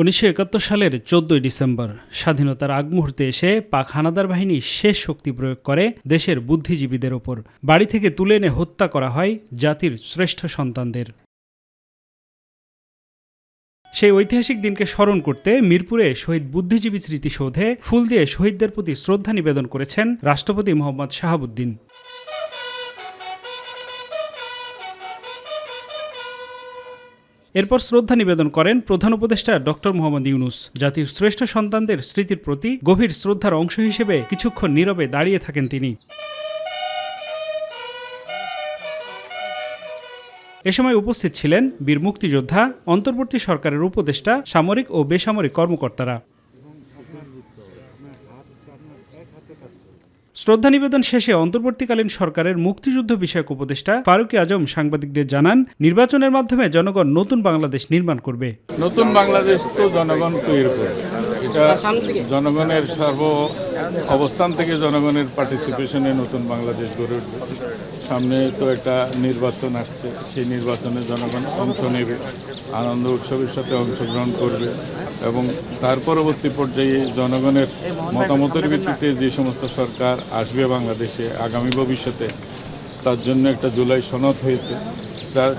1971 সালের 14 ডিসেম্বর স্বাধীনতার আগ মুহূর্তে এসে পাক হানাদার বাহিনী শেষ শক্তি প্রয়োগ করে দেশের বুদ্ধিজীবীদের ওপর। বাড়ি থেকে তুলে এনে হত্যা করা হয় জাতির শ্রেষ্ঠ সন্তানদের। সেই ঐতিহাসিক দিনকে স্মরণ করতে মিরপুরে শহীদ বুদ্ধিজীবী স্মৃতিসৌধে ফুল দিয়ে শহীদদের প্রতি শ্রদ্ধা নিবেদন করেছেন রাষ্ট্রপতি মোহাম্মদ শাহাবুদ্দিন। এরপর শ্রদ্ধা নিবেদন করেন প্রধান উপদেষ্টা ডক্টর মোহাম্মদ ইউনূস। জাতির শ্রেষ্ঠ সন্তানদের স্মৃতির প্রতি গভীর শ্রদ্ধার অংশ হিসেবে কিছুক্ষণ নীরবে দাঁড়িয়ে থাকেন তিনি। এ সময় উপস্থিত ছিলেন বীর মুক্তিযোদ্ধা, অন্তর্বর্তী সরকারের উপদেষ্টা, সামরিক ও বেসামরিক কর্মকর্তারা। শ্রদ্ধা নিবেদন শেষে অন্তর্বর্তীকালীন সরকারের মুক্তিযুদ্ধ বিষয়ক উপদেষ্টা ফারুক আজম সাংবাদিকদের জানান, নির্বাচনের মাধ্যমে জনগণ নতুন বাংলাদেশ নির্মাণ করবে। নতুন বাংলাদেশ তো জনগণ তৈরি করবে, এটা জনগণের সর্ব অবস্থান থেকে জনগণের পার্টিসিপেশনে নতুন বাংলাদেশ গড়ে উঠবে। সামনে তো একটা নির্বাচন আসছে, সেই নির্বাচনে জনগণ অংশ নেবে, আনন্দ উৎসবের সাথে অংশগ্রহণ করবে এবং তার পরবর্তী পর্যায়ে জনগণের মতামতের ভিত্তিতে যে সমস্ত সরকার আসবে বাংলাদেশে আগামী ভবিষ্যতে, তার জন্য একটা জুলাই সনদ হয়েছে,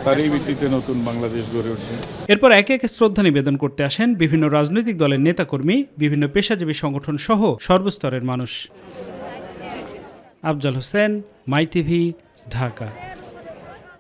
তারই ভিত্তিতে নতুন বাংলাদেশ গড়ে উঠবে। এরপর একে একে শ্রদ্ধা নিবেদন করতে আসেন বিভিন্ন রাজনৈতিক দলের নেতাকর্মী, বিভিন্ন পেশাজীবী সংগঠন সহ সর্বস্তরের মানুষ। আফজাল হোসেন, মাই টিভি, ঢাকা।